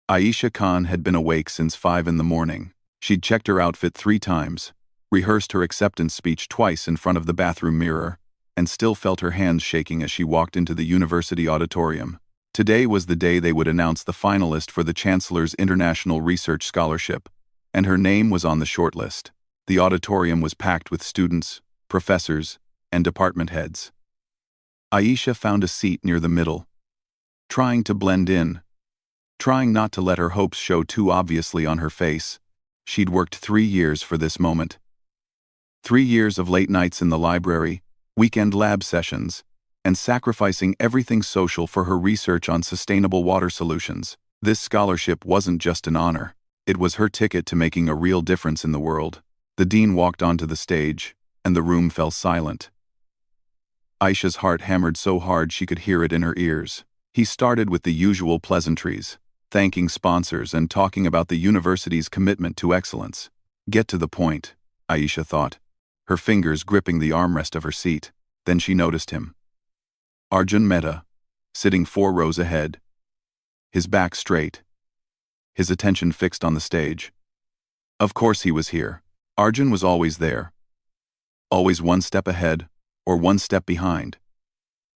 Aisha Khan had been awake since 5 in the morning. She'd checked her outfit 3 times, rehearsed her acceptance speech twice in front of the bathroom mirror, and still felt her hands shaking as she walked into the university auditorium. Today was the day they would announce the finalist for the Chancellor's International Research Scholarship, and her name was on the shortlist. The auditorium was packed with students, professors, and department heads. Aisha found a seat near the middle, trying to blend in, trying not to let her hopes show too obviously on her face. She'd worked 3 years for this moment. 3 years of late nights in the library, weekend lab sessions, and sacrificing everything social for her research on sustainable water solutions. This scholarship wasn't just an honor. It was her ticket to making a real difference in the world. The dean walked onto the stage, and the room fell silent. Aisha's heart hammered so hard she could hear it in her ears. He started with the usual pleasantries, thanking sponsors and talking about the university's commitment to excellence. Get to the point, Aisha thought, her fingers gripping the armrest of her seat. Then she noticed him. Arjun Mehta, sitting 4 rows ahead, his back straight, his attention fixed on the stage. Of course he was here. Arjun was always there. Always 1 step ahead, or 1 step behind.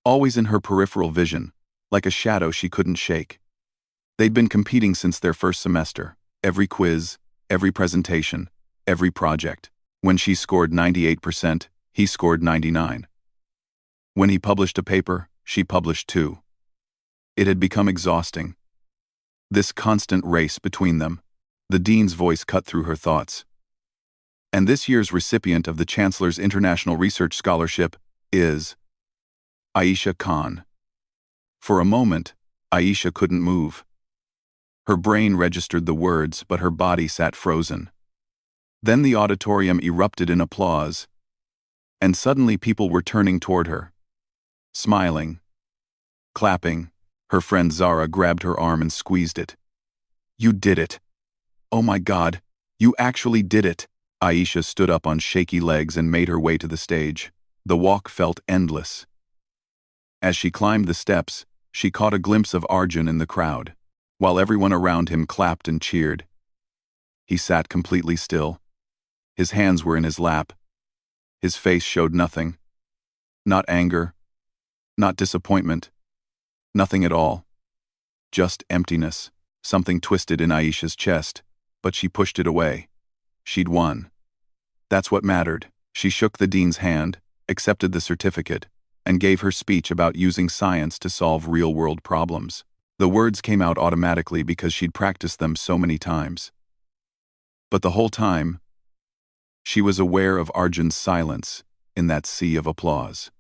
Always in her peripheral vision, like a shadow she couldn't shake. They'd been competing since their first semester. Every quiz, every presentation, every project. When she scored 98%, he scored 99%. When he published a paper, she published 2. It had become exhausting. This constant race between them. The dean's voice cut through her thoughts. And this year's recipient of the Chancellor's International Research Scholarship is Aisha Khan. For a moment, Aisha couldn't move. Her brain registered the words, but her body sat frozen. Then the auditorium erupted in applause, and suddenly people were turning toward her, smiling, clapping. Her friend Zara grabbed her arm and squeezed it. "You did it. Oh my God, you actually did it." Aisha stood up on shaky legs and made her way to the stage. The walk felt endless. As she climbed the steps, she caught a glimpse of Arjun in the crowd, while everyone around him clapped and cheered. He sat completely still. His hands were in his lap. His face showed nothing. Not anger, not disappointment, nothing at all. Just emptiness. Something twisted in Aisha's chest, but she pushed it away. She'd won. That's what mattered. She shook the dean's hand, accepted the certificate, and gave her speech about using science to solve real-world problems. The words came out automatically because she'd practiced them so many times. But the whole time, she was aware of Arjun's silence in that sea of applause.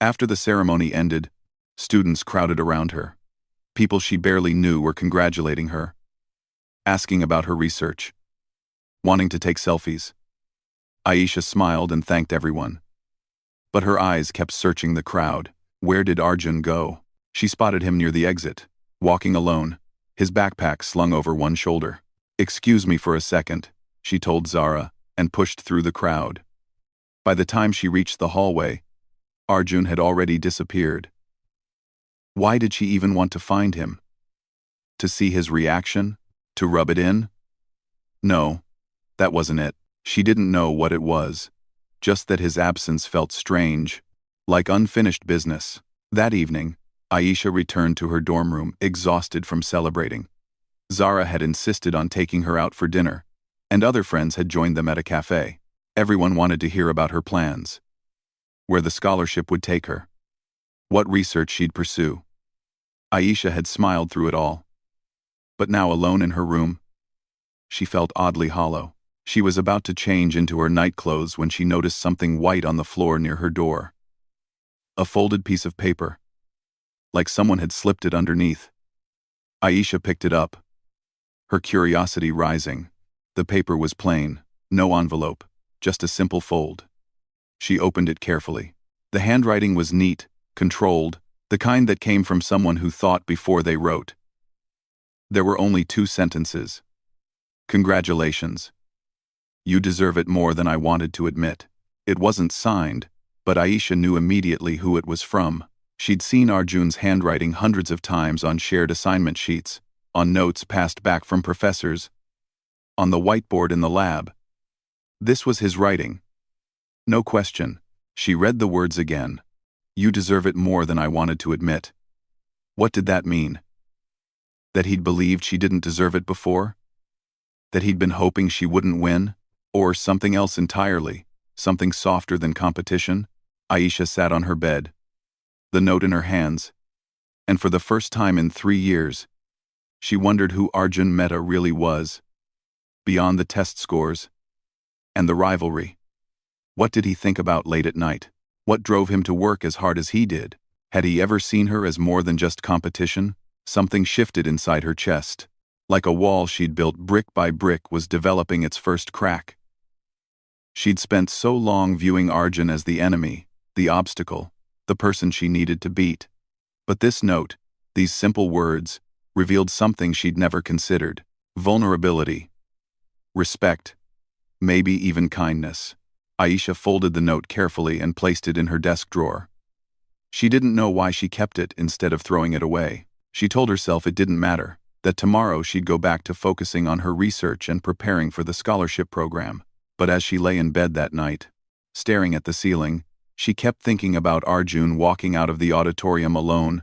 After the ceremony ended, students crowded around her. People she barely knew were congratulating her, asking about her research, wanting to take selfies. Aisha smiled and thanked everyone. But her eyes kept searching the crowd. Where did Arjun go? She spotted him near the exit, walking alone, his backpack slung over one shoulder. "Excuse me for a second," she told Zara, and pushed through the crowd. By the time she reached the hallway, Arjun had already disappeared. Why did she even want to find him? To see his reaction? To rub it in? No, that wasn't it. She didn't know what it was, just that his absence felt strange, like unfinished business. That evening, Aisha returned to her dorm room, exhausted from celebrating. Zara had insisted on taking her out for dinner, and other friends had joined them at a cafe. Everyone wanted to hear about her plans, where the scholarship would take her, what research she'd pursue. Aisha had smiled through it all. But now, alone in her room, she felt oddly hollow. She was about to change into her nightclothes when she noticed something white on the floor near her door. A folded piece of paper, like someone had slipped it underneath. Aisha picked it up, her curiosity rising. The paper was plain, no envelope, just a simple fold. She opened it carefully. The handwriting was neat, controlled, the kind that came from someone who thought before they wrote. There were only 2 sentences. "Congratulations. You deserve it more than I wanted to admit." It wasn't signed, but Aisha knew immediately who it was from. She'd seen Arjun's handwriting hundreds of times on shared assignment sheets, on notes passed back from professors, on the whiteboard in the lab. This was his writing. No question. She read the words again. You deserve it more than I wanted to admit. What did that mean? That he'd believed she didn't deserve it before? That he'd been hoping she wouldn't win? Or something else entirely, something softer than competition? Aisha sat on her bed, the note in her hands, and for the first time in 3 years, she wondered who Arjun Mehta really was, beyond the test scores and the rivalry. What did he think about late at night? What drove him to work as hard as he did? Had he ever seen her as more than just competition? Something shifted inside her chest. Like a wall she'd built brick by brick was developing its first crack. She'd spent so long viewing Arjun as the enemy, the obstacle, the person she needed to beat. But this note, these simple words, revealed something she'd never considered: vulnerability, respect, maybe even kindness. Aisha folded the note carefully and placed it in her desk drawer. She didn't know why she kept it instead of throwing it away. She told herself it didn't matter, that tomorrow she'd go back to focusing on her research and preparing for the scholarship program. But as she lay in bed that night, staring at the ceiling, she kept thinking about Arjun walking out of the auditorium alone,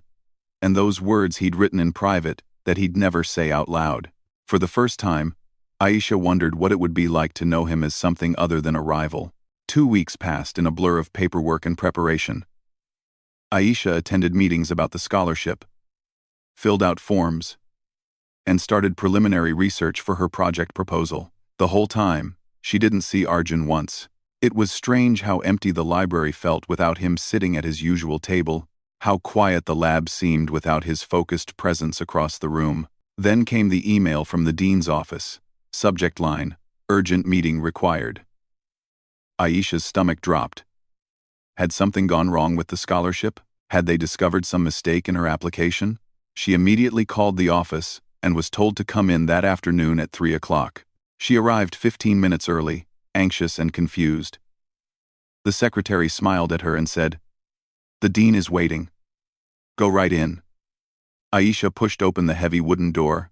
and those words he'd written in private that he'd never say out loud. For the first time, Aisha wondered what it would be like to know him as something other than a rival. 2 weeks passed in a blur of paperwork and preparation. Aisha attended meetings about the scholarship, filled out forms, and started preliminary research for her project proposal. The whole time, she didn't see Arjun once. It was strange how empty the library felt without him sitting at his usual table, how quiet the lab seemed without his focused presence across the room. Then came the email from the dean's office. Subject line: urgent meeting required. Aisha's stomach dropped. Had something gone wrong with the scholarship? Had they discovered some mistake in her application? She immediately called the office and was told to come in that afternoon at 3 o'clock. She arrived 15 minutes early, anxious and confused. The secretary smiled at her and said, "The dean is waiting. Go right in." Aisha pushed open the heavy wooden door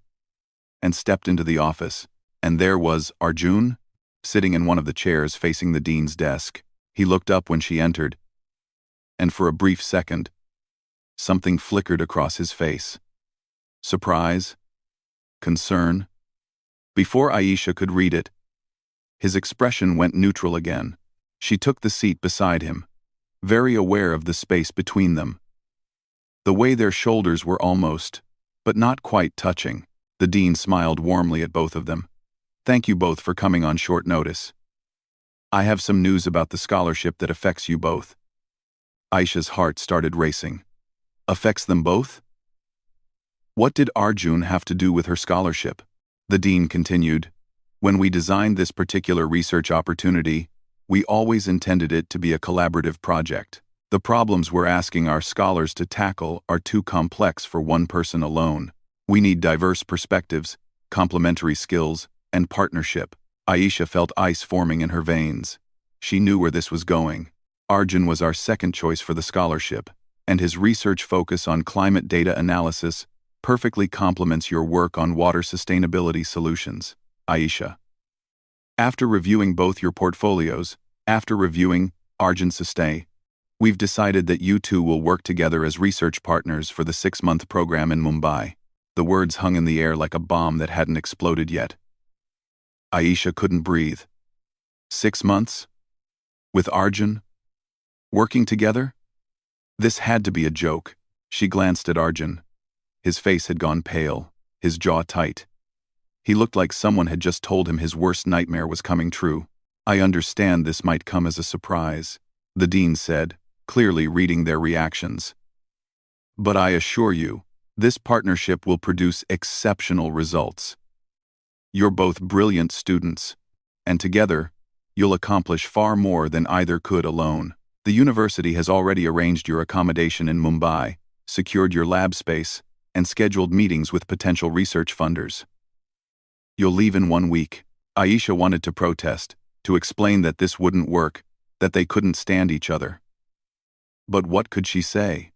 and stepped into the office, and there was Arjun, sitting in one of the chairs facing the dean's desk. He looked up when she entered, and for a brief second, something flickered across his face. Surprise? Concern? Before Aisha could read it, his expression went neutral again. She took the seat beside him, very aware of the space between them. The way their shoulders were almost, but not quite touching. The dean smiled warmly at both of them. "Thank you both for coming on short notice. I have some news about the scholarship that affects you both." Aisha's heart started racing. Affects them both? What did Arjun have to do with her scholarship? The dean continued, "When we designed this particular research opportunity, we always intended it to be a collaborative project. The problems we're asking our scholars to tackle are too complex for one person alone. We need diverse perspectives, complementary skills, and partnership." Aisha felt ice forming in her veins. She knew where this was going. Arjun was our second choice for the scholarship, and his research focus on climate data analysis perfectly complements your work on water sustainability solutions, Aisha. After reviewing both your portfolios, after reviewing Arjun's sustain, we've decided that you two will work together as research partners for the 6-month program in Mumbai. The words hung in the air like a bomb that hadn't exploded yet. Aisha couldn't breathe. 6 months? With Arjun? Working together? This had to be a joke. She glanced at Arjun. His face had gone pale, his jaw tight. He looked like someone had just told him his worst nightmare was coming true. "I understand this might come as a surprise," the dean said, clearly reading their reactions. "But I assure you, this partnership will produce exceptional results. You're both brilliant students, and together, you'll accomplish far more than either could alone. The university has already arranged your accommodation in Mumbai, secured your lab space, and scheduled meetings with potential research funders. You'll leave in 1 week." Aisha wanted to protest, to explain that this wouldn't work, that they couldn't stand each other. But what could she say?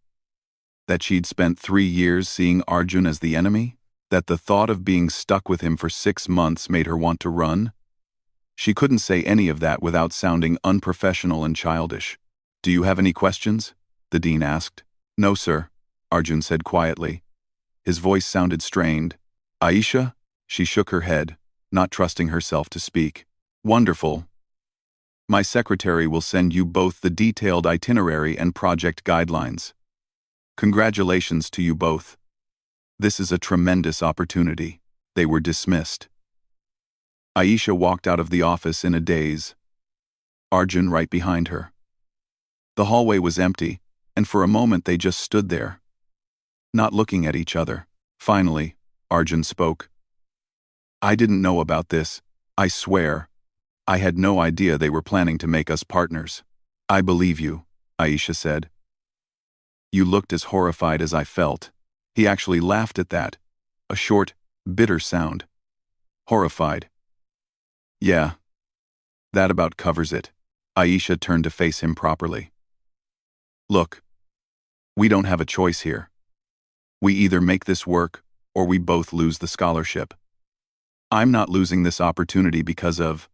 That she'd spent 3 years seeing Arjun as the enemy? That the thought of being stuck with him for 6 months made her want to run? She couldn't say any of that without sounding unprofessional and childish. "Do you have any questions?" the dean asked. "No, sir," Arjun said quietly. His voice sounded strained. "Aisha?" She shook her head, not trusting herself to speak. "Wonderful. My secretary will send you both the detailed itinerary and project guidelines. Congratulations to you both. This is a tremendous opportunity." They were dismissed. Aisha walked out of the office in a daze, Arjun right behind her. The hallway was empty, and for a moment they just stood there, not looking at each other. Finally, Arjun spoke. "I didn't know about this. I swear. I had no idea they were planning to make us partners." "I believe you," Aisha said. "You looked as horrified as I felt." He actually laughed at that. A short, bitter sound. "Horrified. Yeah. That about covers it." Aisha turned to face him properly. "Look. We don't have a choice here. We either make this work, or we both lose the scholarship. I'm not losing this opportunity because of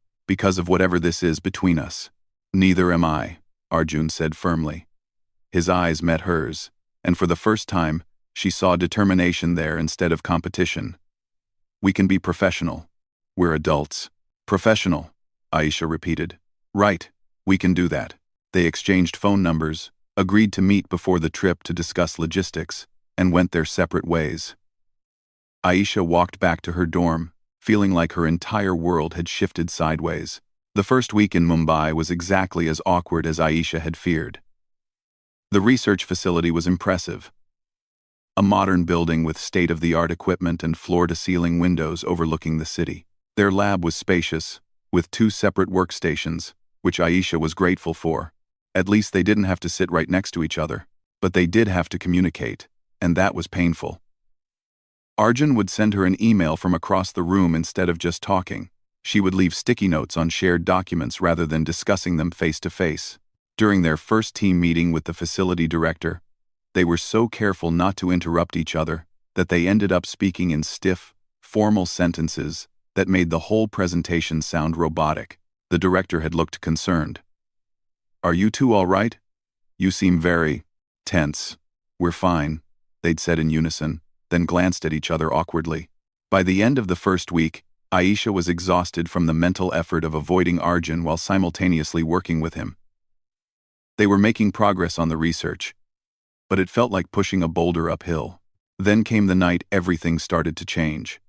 whatever this is between us." "Neither am I," Arjun said firmly. His eyes met hers, and for the first time, she saw determination there instead of competition. "We can be professional. We're adults." "Professional," Aisha repeated. "Right, we can do that." They exchanged phone numbers, agreed to meet before the trip to discuss logistics, and went their separate ways. Aisha walked back to her dorm, feeling like her entire world had shifted sideways. The first week in Mumbai was exactly as awkward as Aisha had feared. The research facility was impressive. A modern building with state-of-the-art equipment and floor-to-ceiling windows overlooking the city. Their lab was spacious, with 2 separate workstations, which Aisha was grateful for. At least they didn't have to sit right next to each other. But they did have to communicate, and that was painful. Arjun would send her an email from across the room instead of just talking. She would leave sticky notes on shared documents rather than discussing them face-to-face. During their first team meeting with the facility director, they were so careful not to interrupt each other that they ended up speaking in stiff, formal sentences that made the whole presentation sound robotic. The director had looked concerned. "Are you two all right? You seem very tense." "We're fine," they'd said in unison, then glanced at each other awkwardly. By the end of the first week, Aisha was exhausted from the mental effort of avoiding Arjun while simultaneously working with him. They were making progress on the research, but it felt like pushing a boulder uphill. Then came the night everything started to change.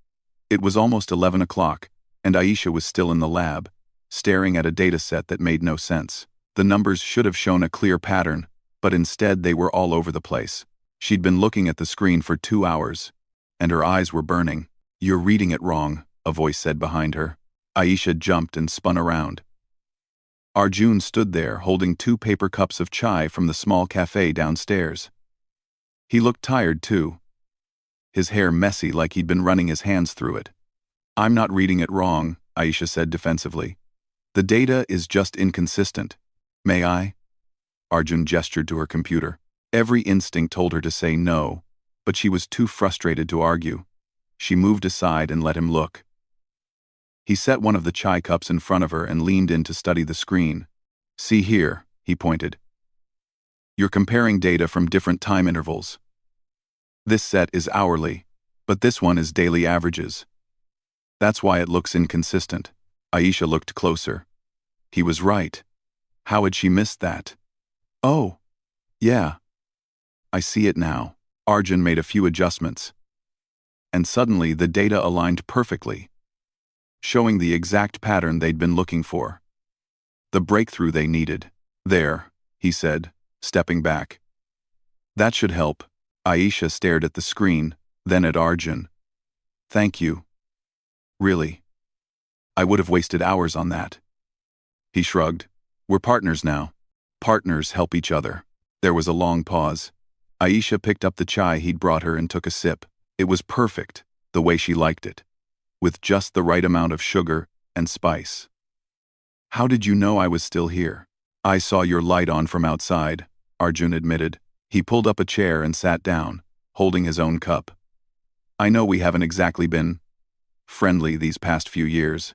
It was almost 11 o'clock, and Aisha was still in the lab, staring at a data set that made no sense. The numbers should have shown a clear pattern, but instead they were all over the place. She'd been looking at the screen for 2 hours, and her eyes were burning. "You're reading it wrong," a voice said behind her. Aisha jumped and spun around. Arjun stood there holding 2 paper cups of chai from the small cafe downstairs. He looked tired too, his hair messy like he'd been running his hands through it. "I'm not reading it wrong," Aisha said defensively. "The data is just inconsistent. May I?" Arjun gestured to her computer. Every instinct told her to say no, but she was too frustrated to argue. She moved aside and let him look. He set one of the chai cups in front of her and leaned in to study the screen. "See here," he pointed. "You're comparing data from different time intervals. This set is hourly, but this one is daily averages. That's why it looks inconsistent." Aisha looked closer. He was right. How had she missed that? "Oh, yeah. I see it now." Arjun made a few adjustments, and suddenly the data aligned perfectly, showing the exact pattern they'd been looking for. The breakthrough they needed. "There," he said, stepping back. "That should help." Aisha stared at the screen, then at Arjun. "Thank you. Really. I would have wasted hours on that." He shrugged. "We're partners now. Partners help each other." There was a long pause. Aisha picked up the chai he'd brought her and took a sip. It was perfect, the way she liked it, with just the right amount of sugar and spice. "How did you know I was still here?" "I saw your light on from outside," Arjun admitted. He pulled up a chair and sat down, holding his own cup. I know we haven't exactly been friendly these past few years,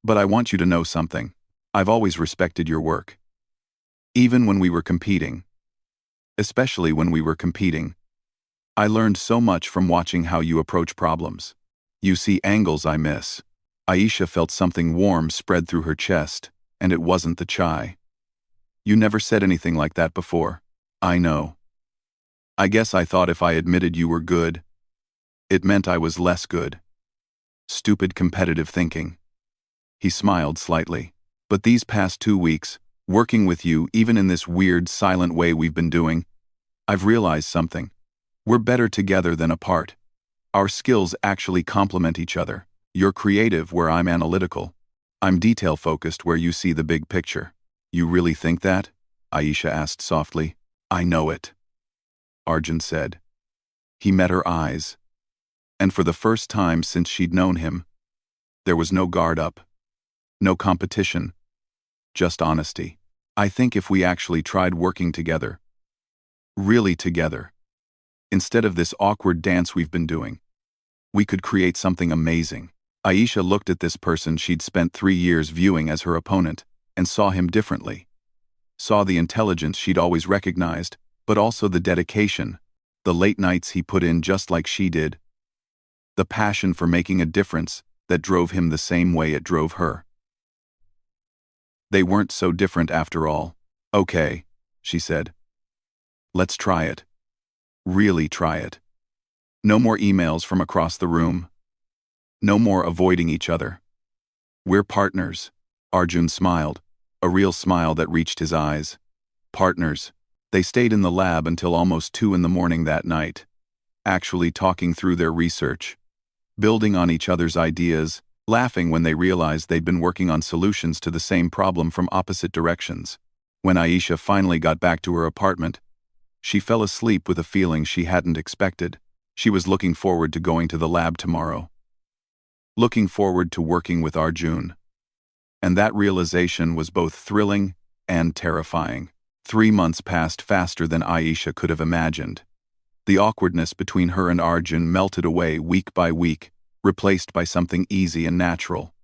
but I want you to know something. I've always respected your work. Even when we were competing. Especially when we were competing. I learned so much from watching how you approach problems. You see angles I miss. Aisha felt something warm spread through her chest, and it wasn't the chai. You never said anything like that before. I know. I guess I thought if I admitted you were good, it meant I was less good. Stupid competitive thinking. He smiled slightly. But these past 2 weeks, working with you, even in this weird, silent way we've been doing, I've realized something. We're better together than apart. Our skills actually complement each other. You're creative where I'm analytical. I'm detail-focused where you see the big picture. You really think that? Aisha asked softly. I know it, Arjun said. He met her eyes. And for the first time since she'd known him, there was no guard up. No competition. Just honesty. I think if we actually tried working together, really together, instead of this awkward dance we've been doing, we could create something amazing. Aisha looked at this person she'd spent 3 years viewing as her opponent and saw him differently. Saw the intelligence she'd always recognized, but also the dedication, the late nights he put in just like she did, the passion for making a difference that drove him the same way it drove her. They weren't so different after all. Okay, she said. Let's try it. Really try it. No more emails from across the room. No more avoiding each other. We're partners. Arjun smiled, a real smile that reached his eyes. Partners. They stayed in the lab until almost 2 in the morning that night, actually talking through their research, building on each other's ideas, laughing when they realized they'd been working on solutions to the same problem from opposite directions. When Aisha finally got back to her apartment, she fell asleep with a feeling she hadn't expected. She was looking forward to going to the lab tomorrow. Looking forward to working with Arjun. And that realization was both thrilling and terrifying. 3 months passed faster than Aisha could have imagined. The awkwardness between her and Arjun melted away week by week, replaced by something easy and natural.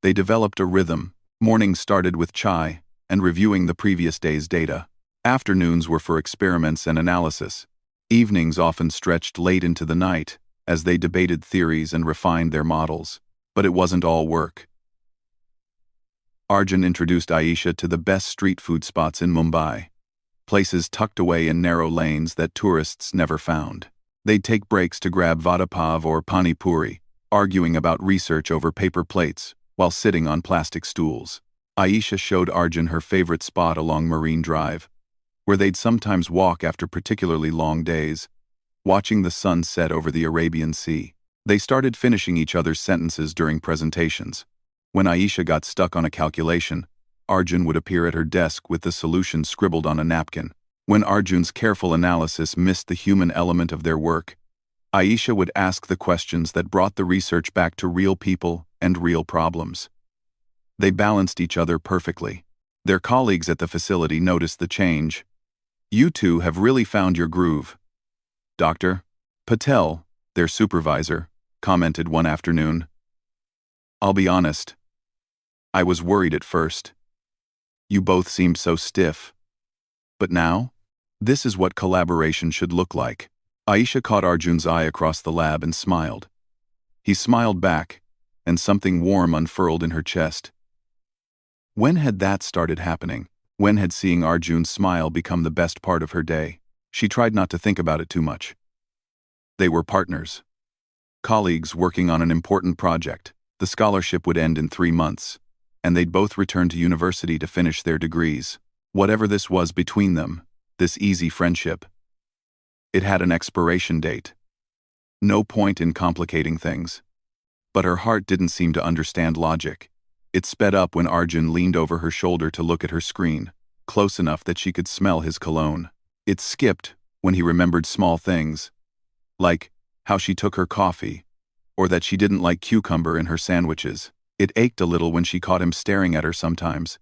They developed a rhythm. Mornings started with chai and reviewing the previous day's data. Afternoons were for experiments and analysis. Evenings often stretched late into the night as they debated theories and refined their models. But it wasn't all work. Arjun introduced Aisha to the best street food spots in Mumbai, places tucked away in narrow lanes that tourists never found. They'd take breaks to grab vada pav or pani puri, arguing about research over paper plates while sitting on plastic stools. Aisha showed Arjun her favorite spot along Marine Drive, where they'd sometimes walk after particularly long days, watching the sun set over the Arabian Sea. They started finishing each other's sentences during presentations. When Aisha got stuck on a calculation, Arjun would appear at her desk with the solution scribbled on a napkin. When Arjun's careful analysis missed the human element of their work, Aisha would ask the questions that brought the research back to real people and real problems. They balanced each other perfectly. Their colleagues at the facility noticed the change. You two have really found your groove. Dr. Patel, their supervisor, commented one afternoon. I'll be honest. I was worried at first. You both seemed so stiff. But now, this is what collaboration should look like. Aisha caught Arjun's eye across the lab and smiled. He smiled back, and something warm unfurled in her chest. When had that started happening? When had seeing Arjun's smile become the best part of her day? She tried not to think about it too much. They were partners. Colleagues working on an important project. The scholarship would end in 3 months, and they'd both return to university to finish their degrees. Whatever this was between them, this easy friendship, it had an expiration date. No point in complicating things. But her heart didn't seem to understand logic. It sped up when Arjun leaned over her shoulder to look at her screen, close enough that she could smell his cologne. It skipped when he remembered small things, like how she took her coffee, or that she didn't like cucumber in her sandwiches. It ached a little when she caught him staring at her sometimes,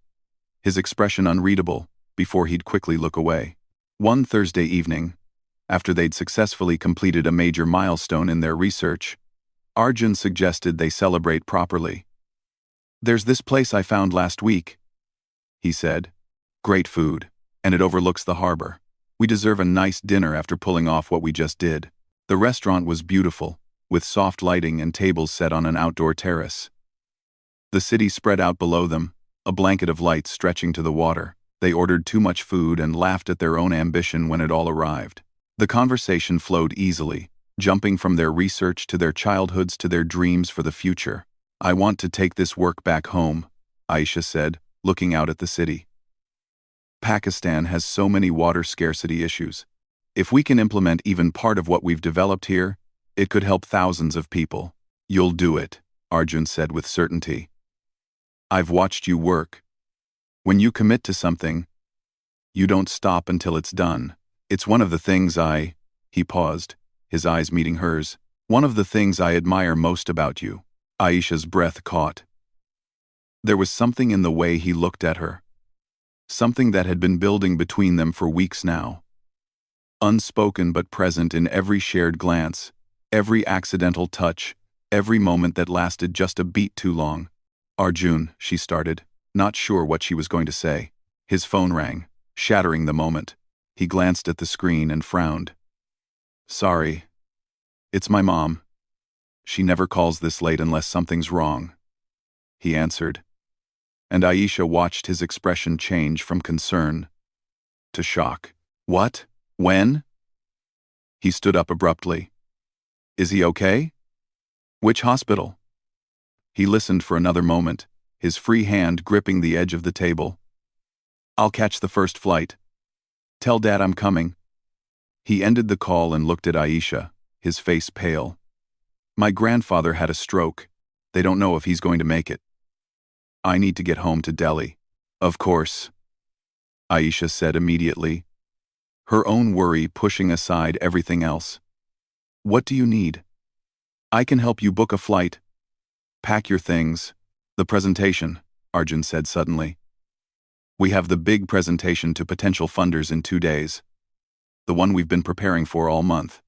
his expression unreadable, before he'd quickly look away. One Thursday evening, After they'd successfully completed a major milestone in their research, Arjun suggested they celebrate properly. "There's this place I found last week," he said. "Great food, and it overlooks the harbor. We deserve a nice dinner after pulling off what we just did." The restaurant was beautiful, with soft lighting and tables set on an outdoor terrace. The city spread out below them, a blanket of light stretching to the water. They ordered too much food and laughed at their own ambition when it all arrived. The conversation flowed easily, jumping from their research to their childhoods to their dreams for the future. "I want to take this work back home," Aisha said, looking out at the city. "Pakistan has so many water scarcity issues. If we can implement even part of what we've developed here, it could help thousands of people." "You'll do it," Arjun said with certainty. "I've watched you work. When you commit to something, you don't stop until it's done. It's one of the things He paused, his eyes meeting hers. "One of the things I admire most about you." Aisha's breath caught. There was something in the way he looked at her. Something that had been building between them for weeks now. Unspoken but present in every shared glance, every accidental touch, every moment that lasted just a beat too long. "Arjun," she started, not sure what she was going to say. His phone rang, shattering the moment. He glanced at the screen and frowned. "Sorry. It's my mom. She never calls this late unless something's wrong," he answered. And Aisha watched his expression change from concern to shock. "What? When?" He stood up abruptly. "Is he okay? Which hospital?" He listened for another moment, his free hand gripping the edge of the table. "I'll catch the first flight. Tell Dad I'm coming." He ended the call and looked at Aisha, his face pale. "My grandfather had a stroke. They don't know if he's going to make it. I need to get home to Delhi." "Of course," Aisha said immediately, her own worry pushing aside everything else. "What do you need?" "I can help you book a flight. Pack your things." "The presentation," Arjun said suddenly. "We have the big presentation to potential funders in 2 days. The one we've been preparing for all month."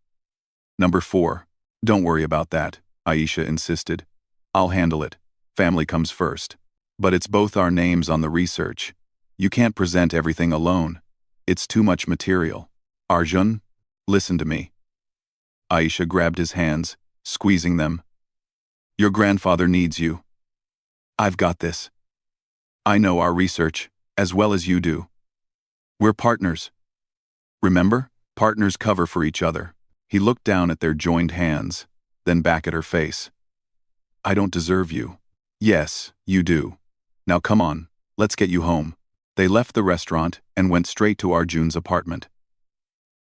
"Number 4. Don't worry about that," Aisha insisted. "I'll handle it. Family comes first. But it's both our names on the research. You can't present everything alone. It's too much material. Arjun, listen to me." Aisha grabbed his hands, squeezing them. "Your grandfather needs you. I've got this. I know our research, as well as you do. We're partners. Remember? Partners cover for each other." He looked down at their joined hands, then back at her face. "I don't deserve you." "Yes, you do. Now come on, let's get you home." They left the restaurant and went straight to Arjun's apartment.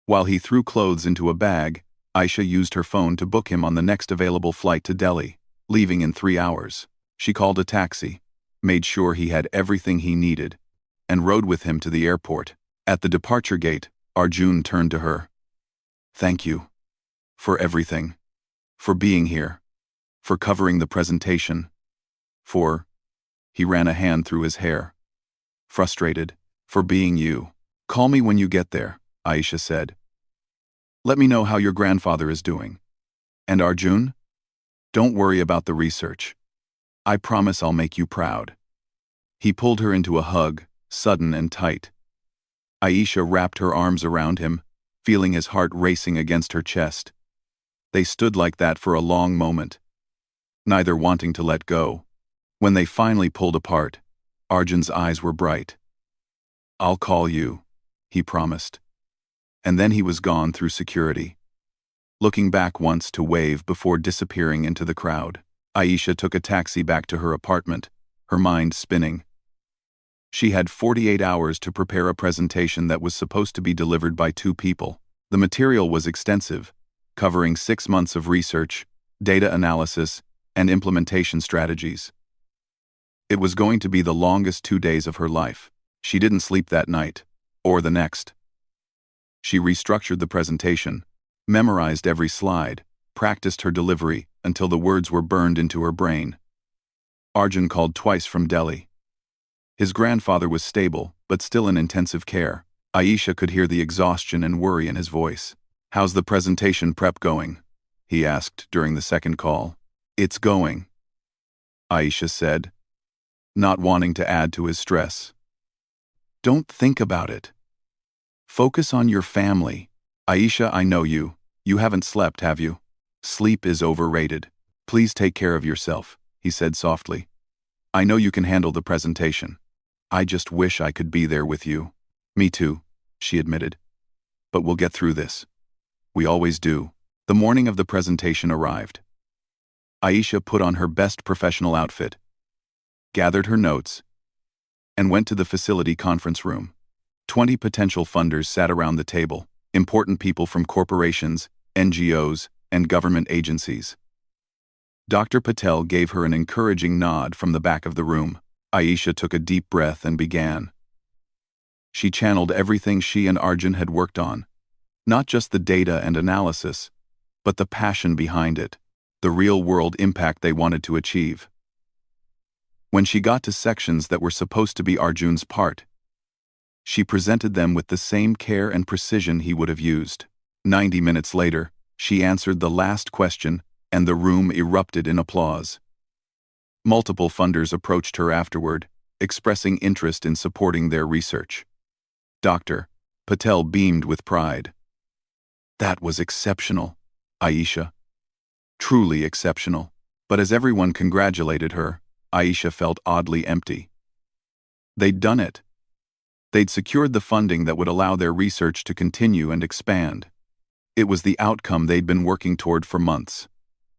While he threw clothes into a bag, Aisha used her phone to book him on the next available flight to Delhi, leaving in 3 hours. She called a taxi, made sure he had everything he needed, and rode with him to the airport. At the departure gate, Arjun turned to her. "Thank you. For everything. For being here. For covering the presentation. He ran a hand through his hair. Frustrated. For being you. Call me when you get there," Aisha said. "Let me know how your grandfather is doing. And Arjun? Don't worry about the research. I promise I'll make you proud." He pulled her into a hug, sudden and tight. Aisha wrapped her arms around him, feeling his heart racing against her chest. They stood like that for a long moment, neither wanting to let go. When they finally pulled apart, Arjun's eyes were bright. "I'll call you," he promised. And then he was gone through security, looking back once to wave before disappearing into the crowd. Aisha took a taxi back to her apartment, her mind spinning. She had 48 hours to prepare a presentation that was supposed to be delivered by 2 people. The material was extensive, covering 6 months of research, data analysis, and implementation strategies. It was going to be the longest 2 days of her life. She didn't sleep that night, or the next. She restructured the presentation, memorized every slide, practiced her delivery until the words were burned into her brain. Arjun called twice from Delhi. His grandfather was stable, but still in intensive care. Aisha could hear the exhaustion and worry in his voice. "How's the presentation prep going?" he asked during the second call. "It's going," Aisha said, not wanting to add to his stress. "Don't think about it. Focus on your family. Aisha, I know you. You haven't slept, have you? Sleep is overrated. Please take care of yourself," he said softly. "I know you can handle the presentation. I just wish I could be there with you." "Me too," she admitted. "But we'll get through this. We always do." The morning of the presentation arrived. Aisha put on her best professional outfit, gathered her notes, and went to the facility conference room. 20 potential funders sat around the table, important people from corporations, NGOs, and government agencies. Dr. Patel gave her an encouraging nod from the back of the room. Aisha took a deep breath and began. She channeled everything she and Arjun had worked on, not just the data and analysis, but the passion behind it, the real-world impact they wanted to achieve. When she got to sections that were supposed to be Arjun's part, she presented them with the same care and precision he would have used. 90 minutes later, she answered the last question, and the room erupted in applause. Multiple funders approached her afterward, expressing interest in supporting their research. Dr. Patel beamed with pride. "That was exceptional, Aisha. Truly exceptional." But as everyone congratulated her, Aisha felt oddly empty. They'd done it. They'd secured the funding that would allow their research to continue and expand. It was the outcome they'd been working toward for months,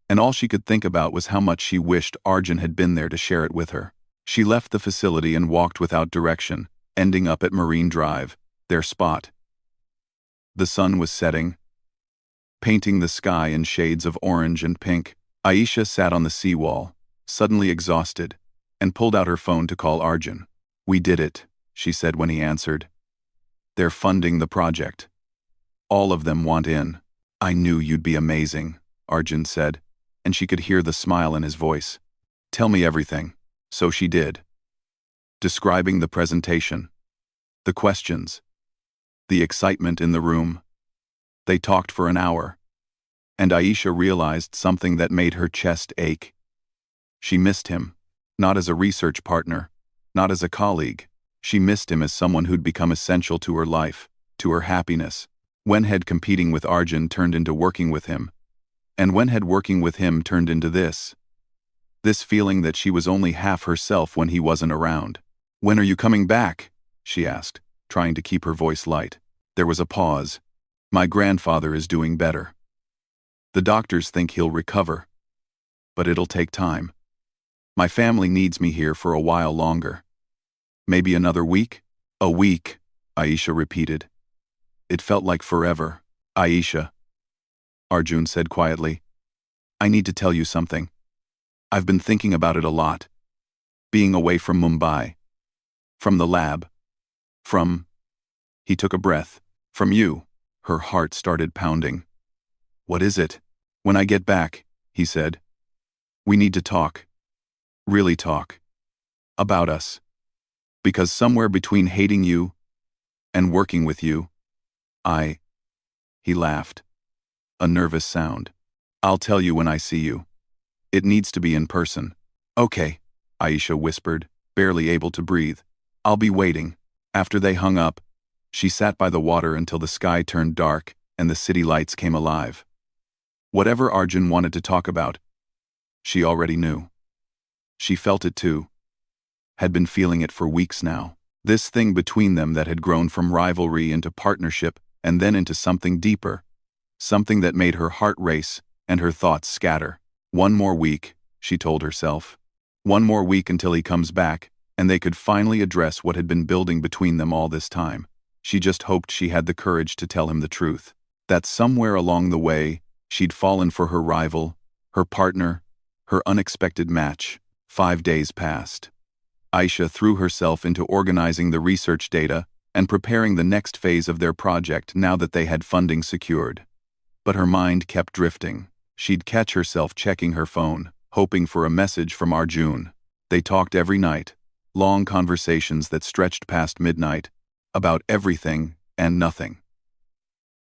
and all she could think about was how much she wished Arjun had been there to share it with her. She left the facility and walked without direction, ending up at Marine Drive, their spot. The sun was setting, painting the sky in shades of orange and pink. Aisha sat on the seawall, suddenly exhausted, and pulled out her phone to call Arjun. "We did it," she said when he answered. "They're funding the project. All of them want in." "I knew you'd be amazing," Arjun said, and she could hear the smile in his voice. "Tell me everything." So she did. Describing the presentation, the questions, the excitement in the room. They talked for an hour, and Aisha realized something that made her chest ache. She missed him, not as a research partner, not as a colleague. She missed him as someone who'd become essential to her life, to her happiness. When had competing with Arjun turned into working with him? And when had working with him turned into this? This feeling that she was only half herself when he wasn't around. "When are you coming back?" she asked, trying to keep her voice light. There was a pause. "My grandfather is doing better. The doctors think he'll recover, but it'll take time. My family needs me here for a while longer. Maybe another week?" "A week," Aisha repeated. It felt like forever. "Aisha," Arjun said quietly, "I need to tell you something. I've been thinking about it a lot. Being away from Mumbai. From the lab. From—" he took a breath. "From you." Her heart started pounding. "What is it?" "When I get back," he said, "we need to talk. Really talk. About us. Because somewhere between hating you and working with you, He laughed. A nervous sound. "I'll tell you when I see you. It needs to be in person." "Okay," Aisha whispered, barely able to breathe. "I'll be waiting." After they hung up, she sat by the water until the sky turned dark and the city lights came alive. Whatever Arjun wanted to talk about, she already knew. She felt it too. Had been feeling it for weeks now. This thing between them that had grown from rivalry into partnership and then into something deeper. Something that made her heart race and her thoughts scatter. One more week, she told herself. One more week until he comes back, and they could finally address what had been building between them all this time. She just hoped she had the courage to tell him the truth. That somewhere along the way, she'd fallen for her rival, her partner, her unexpected match. 5 days passed. Aisha threw herself into organizing the research data and preparing the next phase of their project now that they had funding secured. But her mind kept drifting. She'd catch herself checking her phone, hoping for a message from Arjun. They talked every night, long conversations that stretched past midnight, about everything and nothing.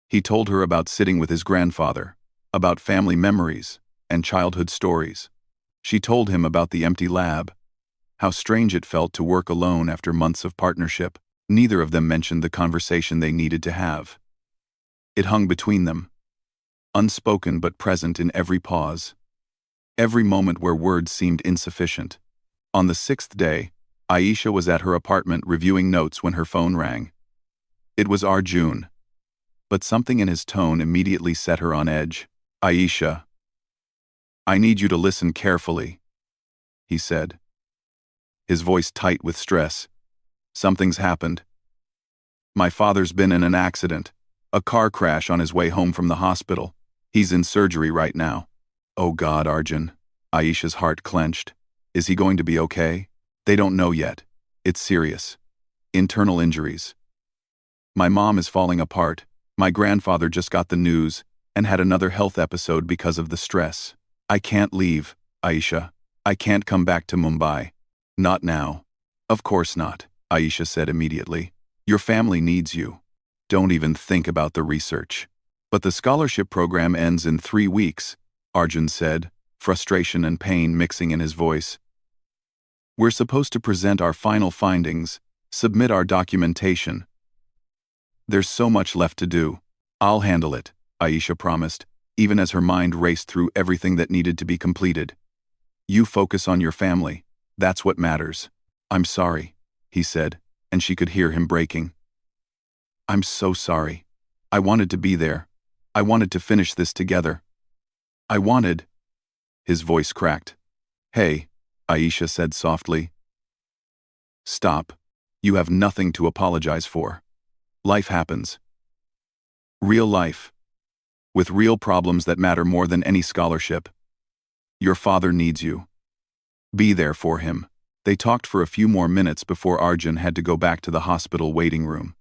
He told her about sitting with his grandfather, about family memories and childhood stories. She told him about the empty lab, how strange it felt to work alone after months of partnership. Neither of them mentioned the conversation they needed to have. It hung between them, unspoken but present in every pause, every moment where words seemed insufficient. On the 6th day, Aisha was at her apartment reviewing notes when her phone rang. It was Arjun, but something in his tone immediately set her on edge. "Aisha, I need you to listen carefully," he said, his voice tight with stress. "Something's happened. My father's been in an accident, a car crash on his way home from the hospital. He's in surgery right now." "Oh God, Arjun." Aisha's heart clenched. "Is he going to be okay?" "They don't know yet. It's serious. Internal injuries. My mom is falling apart. My grandfather just got the news and had another health episode because of the stress. I can't leave, Aisha. I can't come back to Mumbai. Not now." "Of course not," Aisha said immediately. "Your family needs you. Don't even think about the research." "But the scholarship program ends in 3 weeks, Arjun said, frustration and pain mixing in his voice. "We're supposed to present our final findings, submit our documentation. There's so much left to do." "I'll handle it," Aisha promised, even as her mind raced through everything that needed to be completed. "You focus on your family. That's what matters." "I'm sorry," he said, and she could hear him breaking. "I'm so sorry. I wanted to be there. I wanted to finish this together. I wanted—" His voice cracked. "Hey," Aisha said softly. "Stop. You have nothing to apologize for. Life happens. Real life. With real problems that matter more than any scholarship. Your father needs you. Be there for him." They talked for a few more minutes before Arjun had to go back to the hospital waiting room.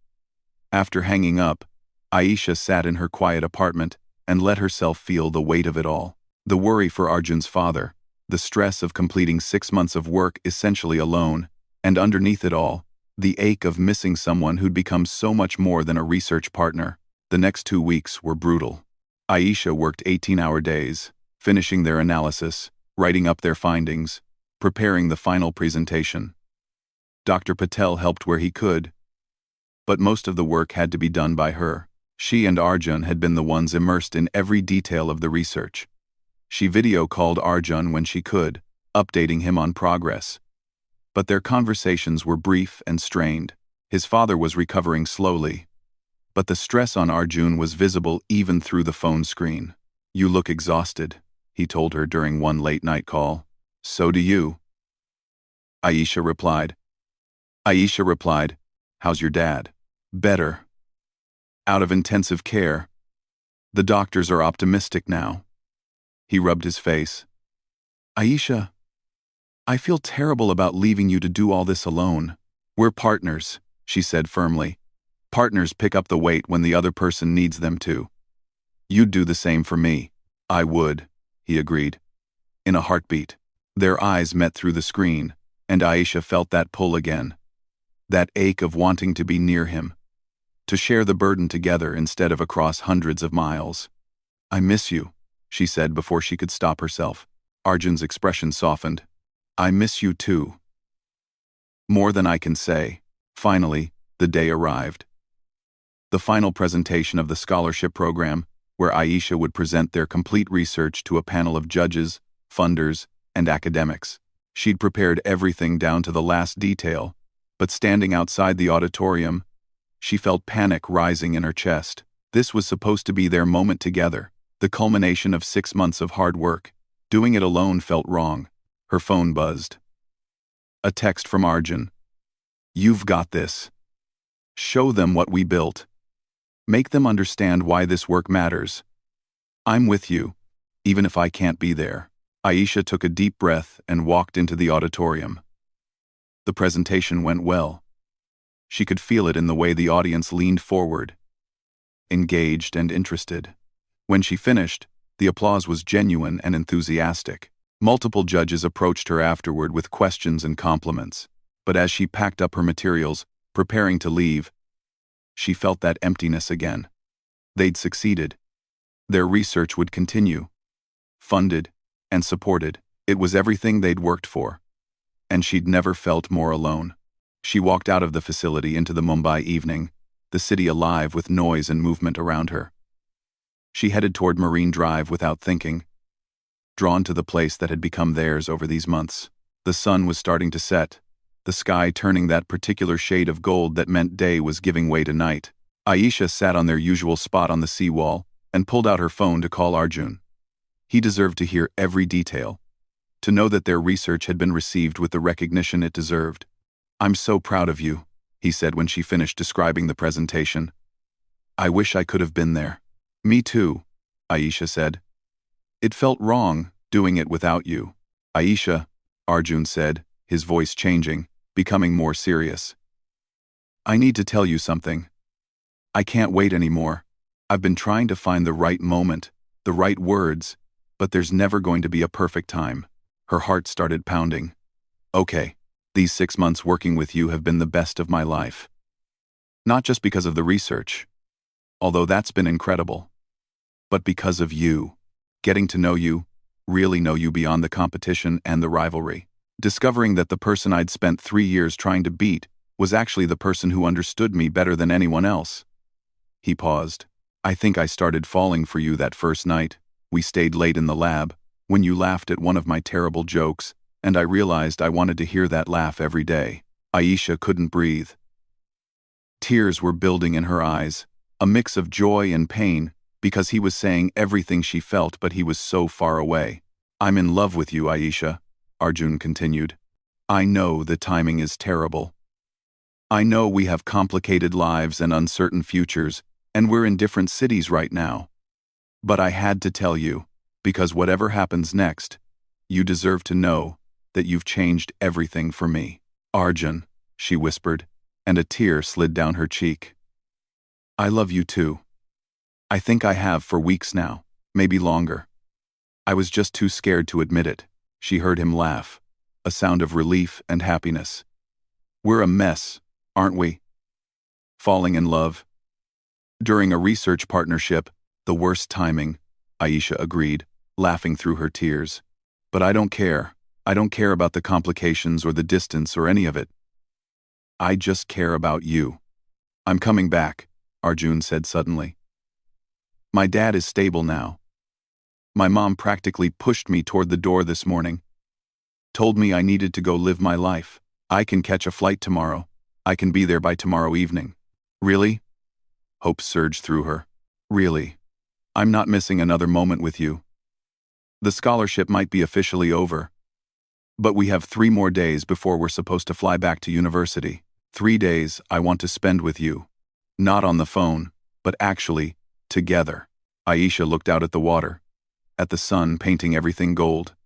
After hanging up, Aisha sat in her quiet apartment and let herself feel the weight of it all. The worry for Arjun's father, the stress of completing 6 months of work essentially alone, and underneath it all, the ache of missing someone who'd become so much more than a research partner. The next 2 weeks were brutal. Aisha worked 18-hour days, finishing their analysis, writing up their findings, preparing the final presentation. Dr. Patel helped where he could, but most of the work had to be done by her. She and Arjun had been the ones immersed in every detail of the research. She video-called Arjun when she could, updating him on progress. But their conversations were brief and strained. His father was recovering slowly, but the stress on Arjun was visible even through the phone screen. "You look exhausted," he told her during one late-night call. "So do you," Aisha replied. "How's your dad?" "Better. Out of intensive care. The doctors are optimistic now." He rubbed his face. "Aisha, I feel terrible about leaving you to do all this alone. We're partners," she said firmly. "Partners pick up the weight when the other person needs them to. You'd do the same for me." "I would," he agreed. In a heartbeat. Their eyes met through the screen, and Aisha felt that pull again. That ache of wanting to be near him. To share the burden together instead of across hundreds of miles. "I miss you," she said before she could stop herself. Arjun's expression softened. "I miss you too. More than I can say." Finally, the day arrived. The final presentation of the scholarship program, where Aisha would present their complete research to a panel of judges, funders, and academics. She'd prepared everything down to the last detail, but standing outside the auditorium, she felt panic rising in her chest. This was supposed to be their moment together, the culmination of 6 months of hard work. Doing it alone felt wrong. Her phone buzzed. A text from Arjun. "You've got this. Show them what we built. Make them understand why this work matters. I'm with you, even if I can't be there." Aisha took a deep breath and walked into the auditorium. The presentation went well. She could feel it in the way the audience leaned forward, engaged and interested. When she finished, the applause was genuine and enthusiastic. Multiple judges approached her afterward with questions and compliments, but as she packed up her materials, preparing to leave, she felt that emptiness again. They'd succeeded. Their research would continue. Funded and supported. It was everything they'd worked for. And she'd never felt more alone. She walked out of the facility into the Mumbai evening, the city alive with noise and movement around her. She headed toward Marine Drive without thinking, drawn to the place that had become theirs over these months. The sun was starting to set, the sky turning that particular shade of gold that meant day was giving way to night. Aisha sat on their usual spot on the seawall and pulled out her phone to call Arjun. He deserved to hear every detail, to know that their research had been received with the recognition it deserved. "I'm so proud of you," he said when she finished describing the presentation. "I wish I could have been there." "Me too," Aisha said. "It felt wrong, doing it without you." "Aisha," Arjun said, his voice changing, becoming more serious. "I need to tell you something. I can't wait anymore. I've been trying to find the right moment, the right words, but there's never going to be a perfect time." Her heart started pounding. "Okay, these 6 months working with you have been the best of my life. Not just because of the research, although that's been incredible, but because of you. Getting to know you, really know you beyond the competition and the rivalry. Discovering that the person I'd spent 3 years trying to beat was actually the person who understood me better than anyone else." He paused. "I think I started falling for you that first night. We stayed late in the lab, when you laughed at one of my terrible jokes, and I realized I wanted to hear that laugh every day." Aisha couldn't breathe. Tears were building in her eyes, a mix of joy and pain, because he was saying everything she felt but he was so far away. "I'm in love with you, Aisha," Arjun continued. "I know the timing is terrible. I know we have complicated lives and uncertain futures, and we're in different cities right now. But I had to tell you, because whatever happens next, you deserve to know that you've changed everything for me." "Arjun," she whispered, and a tear slid down her cheek. "I love you too. I think I have for weeks now, maybe longer. I was just too scared to admit it." She heard him laugh, a sound of relief and happiness. "We're a mess, aren't we? Falling in love. During a research partnership, the worst timing," Aisha agreed, laughing through her tears. "But I don't care. I don't care about the complications or the distance or any of it. I just care about you." "I'm coming back," Arjun said suddenly. "My dad is stable now. My mom practically pushed me toward the door this morning. Told me I needed to go live my life. I can catch a flight tomorrow. I can be there by tomorrow evening." "Really?" Hope surged through her. "Really? I'm not missing another moment with you. The scholarship might be officially over, but we have 3 more days before we're supposed to fly back to university. 3 days I want to spend with you. Not on the phone, but actually, together." Aisha looked out at the water, at the sun painting everything gold.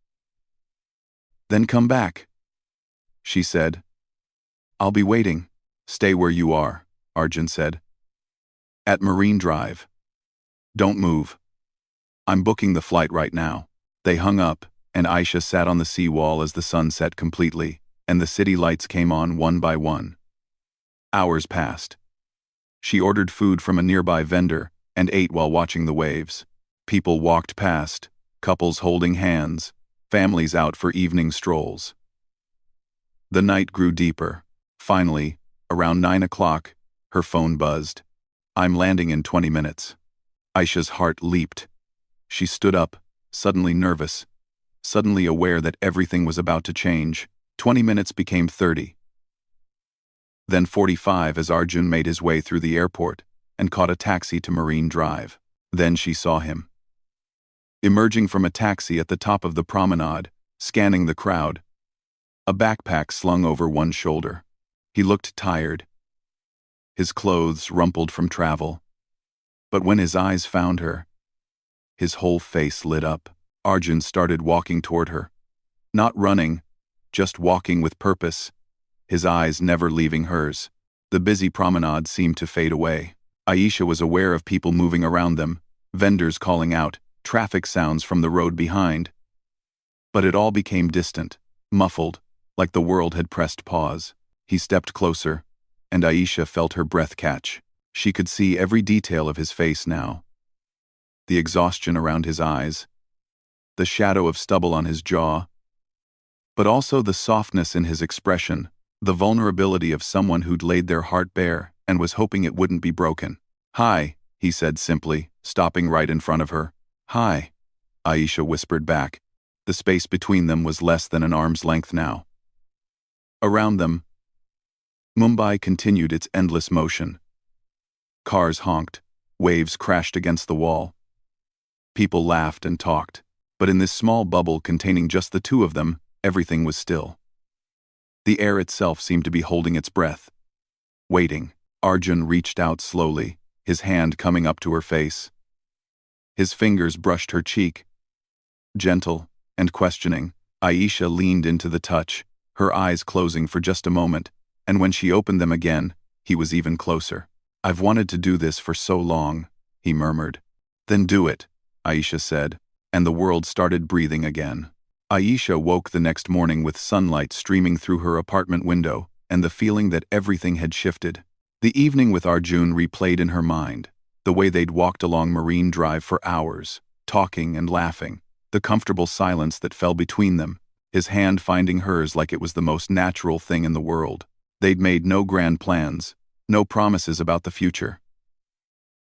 "Then come back," she said. "I'll be waiting." "Stay where you are," Arjun said. "At Marine Drive. Don't move. I'm booking the flight right now." They hung up, and Aisha sat on the seawall as the sun set completely, and the city lights came on one by one. Hours passed. She ordered food from a nearby vendor and ate while watching the waves. People walked past, couples holding hands, families out for evening strolls. The night grew deeper. Finally, around 9 o'clock, her phone buzzed. "I'm landing in 20 minutes. Aisha's heart leaped. She stood up, suddenly nervous, suddenly aware that everything was about to change. 20 minutes became 30. Then 45 as Arjun made his way through the airport and caught a taxi to Marine Drive. Then she saw him. Emerging from a taxi at the top of the promenade, scanning the crowd, a backpack slung over one shoulder. He looked tired, his clothes rumpled from travel. But when his eyes found her, his whole face lit up. Arjun started walking toward her. Not running, just walking with purpose, his eyes never leaving hers. The busy promenade seemed to fade away. Aisha was aware of people moving around them, vendors calling out, traffic sounds from the road behind. But it all became distant, muffled, like the world had pressed pause. He stepped closer, and Aisha felt her breath catch. She could see every detail of his face now. The exhaustion around his eyes, the shadow of stubble on his jaw, but also the softness in his expression, the vulnerability of someone who'd laid their heart bare and was hoping it wouldn't be broken. "Hi," he said simply, stopping right in front of her. "Hi," Aisha whispered back. The space between them was less than an arm's length now. Around them, Mumbai continued its endless motion. Cars honked, waves crashed against the wall. People laughed and talked, but in this small bubble containing just the two of them, everything was still. The air itself seemed to be holding its breath, waiting. Arjun reached out slowly, his hand coming up to her face. His fingers brushed her cheek. Gentle and questioning, Aisha leaned into the touch, her eyes closing for just a moment, and when she opened them again, he was even closer. "I've wanted to do this for so long," he murmured. "Then do it," Aisha said, and the world started breathing again. Aisha woke the next morning with sunlight streaming through her apartment window and the feeling that everything had shifted. The evening with Arjun replayed in her mind, the way they'd walked along Marine Drive for hours, talking and laughing, the comfortable silence that fell between them, his hand finding hers like it was the most natural thing in the world. They'd made no grand plans, no promises about the future.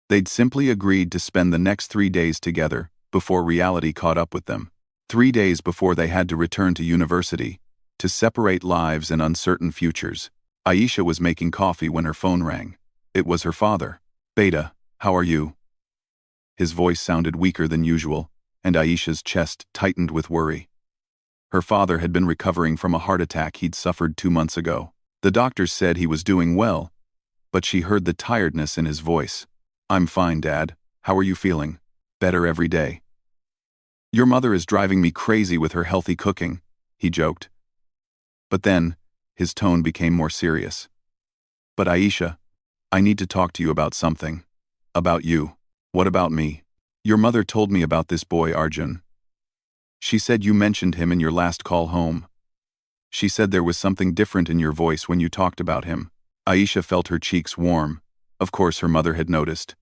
They'd simply agreed to spend the next 3 days together before reality caught up with them. 3 days before they had to return to university, to separate lives and uncertain futures. Aisha was making coffee when her phone rang. It was her father. "Beta, how are you?" His voice sounded weaker than usual, and Aisha's chest tightened with worry. Her father had been recovering from a heart attack he'd suffered 2 months ago. The doctors said he was doing well, but she heard the tiredness in his voice. "I'm fine, Dad. How are you feeling?" "Better every day." "Your mother is driving me crazy with her healthy cooking," he joked. But then, his tone became more serious. "But Aisha, I need to talk to you about something. About you." "What about me?" "Your mother told me about this boy Arjun. She said you mentioned him in your last call home. She said there was something different in your voice when you talked about him." Aisha felt her cheeks warm. Of course her mother had noticed.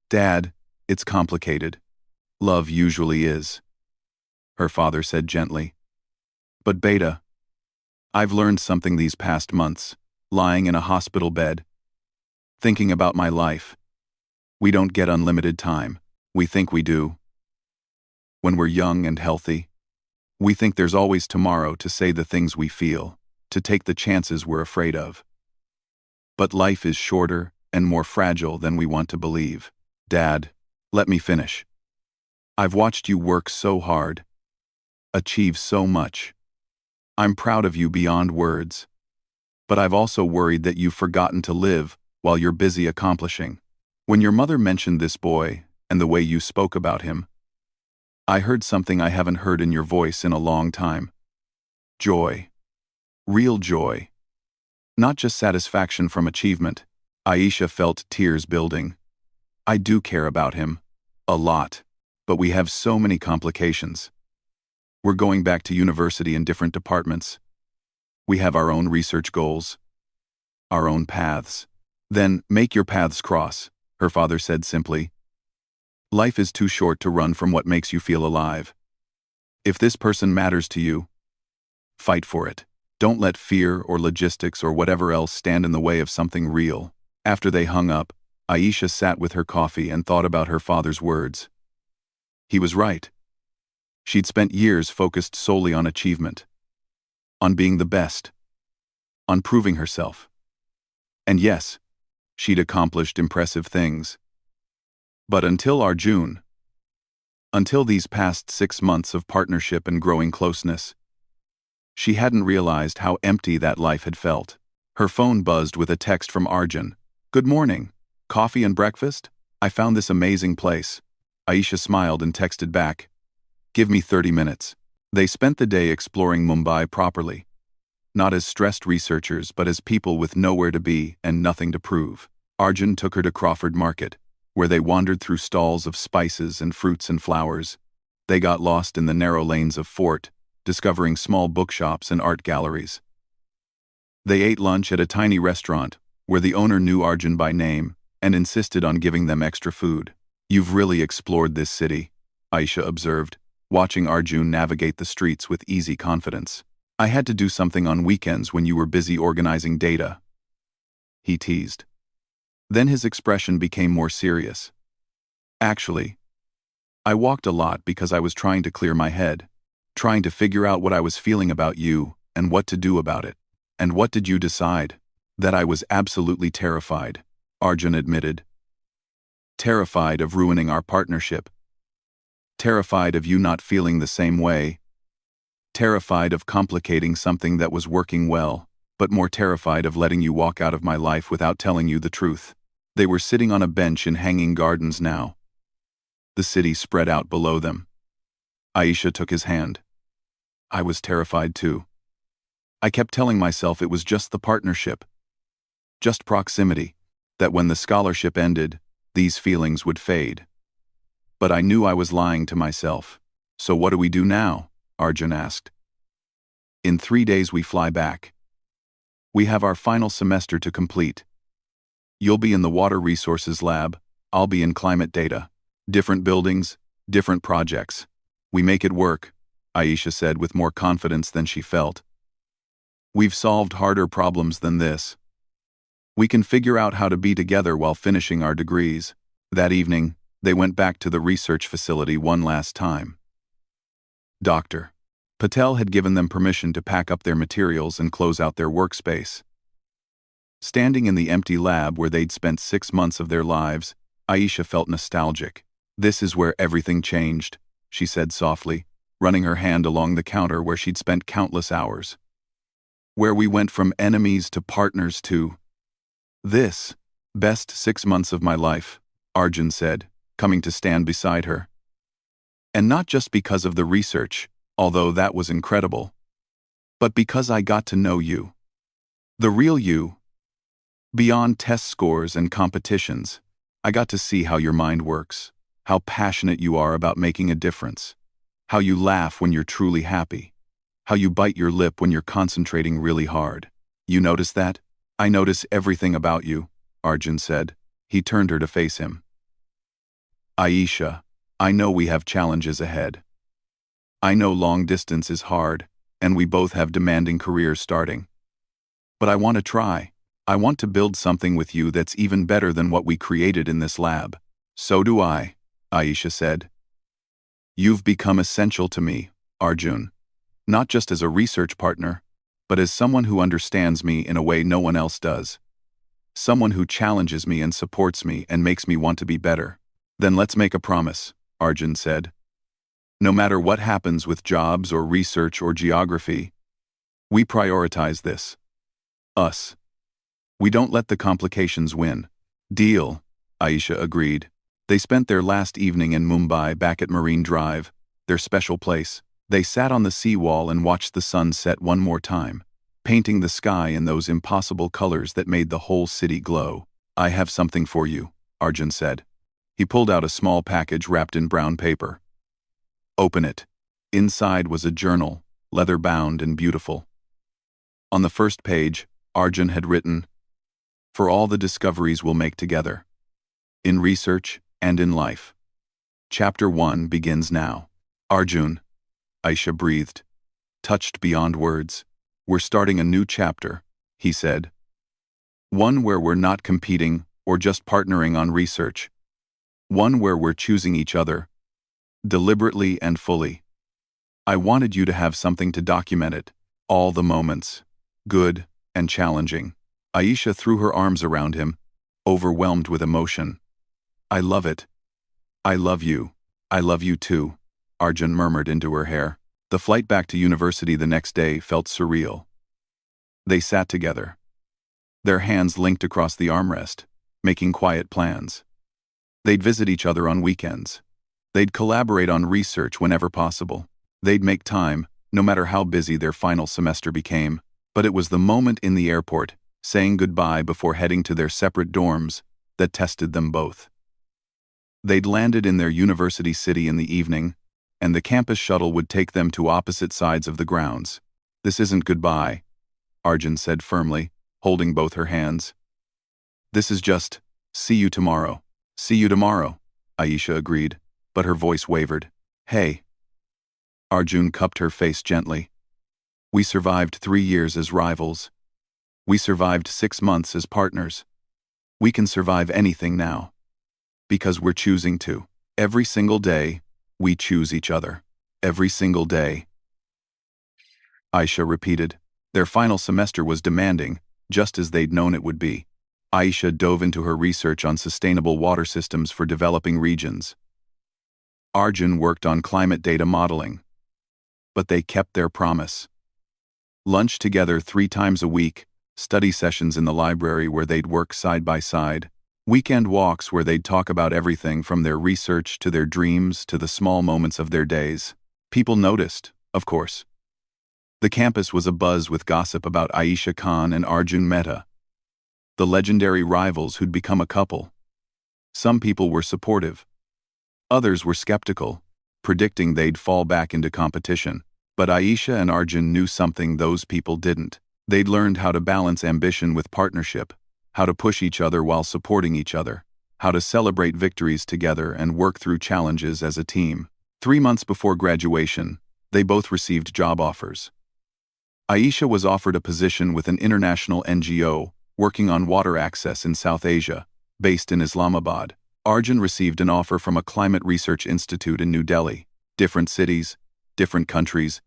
"Dad, it's complicated. Love usually is," her father said gently. "But Beta, I've learned something these past months, lying in a hospital bed, thinking about my life. We don't get unlimited time. We think we do. When we're young and healthy, we think there's always tomorrow to say the things we feel, to take the chances we're afraid of. But life is shorter and more fragile than we want to believe. Dad, let me finish. I've watched you work so hard, achieve so much. I'm proud of you beyond words. But I've also worried that you've forgotten to live while you're busy accomplishing. When your mother mentioned this boy and the way you spoke about him, I heard something I haven't heard in your voice in a long time. Joy. Real joy. Not just satisfaction from achievement." Aisha felt tears building. "I do care about him. A lot. But we have so many complications. We're going back to university in different departments. We have our own research goals. Our own paths." "Then make your paths cross," her father said simply. "Life is too short to run from what makes you feel alive. If this person matters to you, fight for it. Don't let fear or logistics or whatever else stand in the way of something real." After they hung up, Aisha sat with her coffee and thought about her father's words. He was right. She'd spent years focused solely on achievement, on being the best, on proving herself. And yes, she'd accomplished impressive things. But until Arjun, until these past 6 months of partnership and growing closeness, she hadn't realized how empty that life had felt. Her phone buzzed with a text from Arjun. "Good morning. Coffee and breakfast? I found this amazing place." Aisha smiled and texted back, "Give me 30 minutes. They spent the day exploring Mumbai properly. Not as stressed researchers, but as people with nowhere to be and nothing to prove. Arjun took her to Crawford Market, where they wandered through stalls of spices and fruits and flowers. They got lost in the narrow lanes of Fort, discovering small bookshops and art galleries. They ate lunch at a tiny restaurant, where the owner knew Arjun by name and insisted on giving them extra food. "You've really explored this city," Aisha observed, watching Arjun navigate the streets with easy confidence. "I had to do something on weekends when you were busy organizing data," he teased. Then his expression became more serious. "Actually, I walked a lot because I was trying to clear my head, trying to figure out what I was feeling about you and what to do about it." "And what did you decide?" "That I was absolutely terrified," Arjun admitted. "Terrified of ruining our partnership. Terrified of you not feeling the same way. Terrified of complicating something that was working well, but more terrified of letting you walk out of my life without telling you the truth." They were sitting on a bench in Hanging Gardens now. The city spread out below them. Aisha took his hand. "I was terrified too. I kept telling myself it was just the partnership, just proximity, that when the scholarship ended, these feelings would fade. But I knew I was lying to myself." "So what do we do now?" Arjun asked. "In 3 days we fly back. We have our final semester to complete. You'll be in the Water Resources Lab, I'll be in Climate Data. Different buildings, different projects. We make it work," Aisha said with more confidence than she felt. "We've solved harder problems than this. We can figure out how to be together while finishing our degrees." That evening, they went back to the research facility one last time. Dr. Patel had given them permission to pack up their materials and close out their workspace. Standing in the empty lab where they'd spent 6 months of their lives, Aisha felt nostalgic. "This is where everything changed," she said softly, running her hand along the counter where she'd spent countless hours. "Where we went from enemies to partners to this. Best 6 months of my life," Arjun said, coming to stand beside her. "And not just because of the research, although that was incredible, but because I got to know you. The real you. Beyond test scores and competitions, I got to see how your mind works, how passionate you are about making a difference, how you laugh when you're truly happy, how you bite your lip when you're concentrating really hard. You notice that?" "I notice everything about you," Arjun said. He turned her to face him. "Aisha, I know we have challenges ahead. I know long distance is hard, and we both have demanding careers starting. But I want to try. I want to build something with you that's even better than what we created in this lab." "So do I," Aisha said. "You've become essential to me, Arjun, not just as a research partner, but as someone who understands me in a way no one else does. Someone who challenges me and supports me and makes me want to be better." "Then let's make a promise," Arjun said. "No matter what happens with jobs or research or geography, we prioritize this. Us. We don't let the complications win." "Deal," Aisha agreed. They spent their last evening in Mumbai back at Marine Drive, their special place. They sat on the seawall and watched the sun set one more time, painting the sky in those impossible colors that made the whole city glow. "I have something for you," Arjun said. He pulled out a small package wrapped in brown paper. "Open it." Inside was a journal, leather-bound and beautiful. On the first page, Arjun had written, "For all the discoveries we'll make together, in research and in life. Chapter 1 begins now." "Arjun," Aisha breathed, touched beyond words. "We're starting a new chapter," he said. "One where we're not competing or just partnering on research. One where we're choosing each other, deliberately and fully. I wanted you to have something to document it, all the moments, good and challenging." Aisha threw her arms around him, overwhelmed with emotion. "I love it. I love you. I love you too," Arjun murmured into her hair. The flight back to university the next day felt surreal. They sat together, their hands linked across the armrest, making quiet plans. They'd visit each other on weekends. They'd collaborate on research whenever possible. They'd make time, no matter how busy their final semester became. But it was the moment in the airport, saying goodbye before heading to their separate dorms, that tested them both. They'd landed in their university city in the evening, and the campus shuttle would take them to opposite sides of the grounds. "This isn't goodbye," Arjun said firmly, holding both her hands. "This is just See you tomorrow. See you tomorrow, Aisha agreed, but her voice wavered. Hey. Arjun cupped her face gently. We survived 3 years as rivals. We survived 6 months as partners. We can survive anything now. Because we're choosing to. Every single day, we choose each other. Every single day. Aisha repeated. Their final semester was demanding, just as they'd known it would be. Aisha dove into her research on sustainable water systems for developing regions. Arjun worked on climate data modeling. But they kept their promise. Lunch together 3 times a week, study sessions in the library where they'd work side by side, weekend walks where they'd talk about everything from their research to their dreams to the small moments of their days. People noticed, of course. The campus was abuzz with gossip about Aisha Khan and Arjun Mehta, the legendary rivals who'd become a couple. Some people were supportive. Others were skeptical, predicting they'd fall back into competition. But Aisha and Arjun knew something those people didn't. They'd learned how to balance ambition with partnership, how to push each other while supporting each other, how to celebrate victories together and work through challenges as a team. 3 months before graduation, they both received job offers. Aisha was offered a position with an international NGO working on water access in South Asia, based in Islamabad. Arjun received an offer from a climate research institute in New Delhi. Different cities, different countries,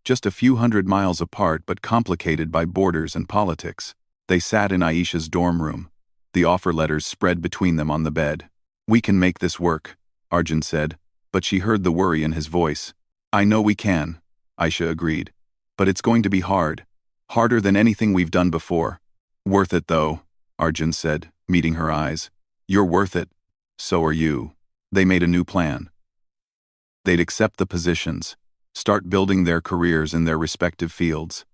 just a few hundred miles apart but complicated by borders and politics. They sat in Aisha's dorm room, the offer letters spread between them on the bed. We can make this work, Arjun said, but she heard the worry in his voice. I know we can, Aisha agreed. But it's going to be hard. Harder than anything we've done before. Worth it though, Arjun said, meeting her eyes. You're worth it. So are you. They made a new plan. They'd accept the positions, start building their careers in their respective fields.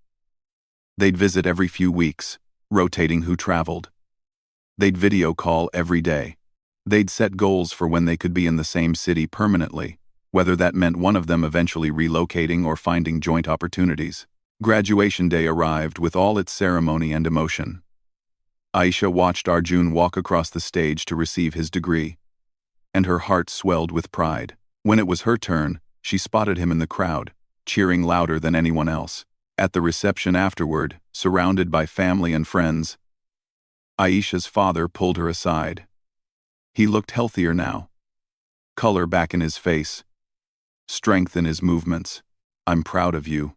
They'd visit every few weeks, rotating who traveled. They'd video call every day. They'd set goals for when they could be in the same city permanently, whether that meant one of them eventually relocating or finding joint opportunities. Graduation day arrived with all its ceremony and emotion. Aisha watched Arjun walk across the stage to receive his degree, and her heart swelled with pride. When it was her turn, she spotted him in the crowd, cheering louder than anyone else. At the reception afterward, surrounded by family and friends, Aisha's father pulled her aside. He looked healthier now. Color back in his face. Strength in his movements. I'm proud of you,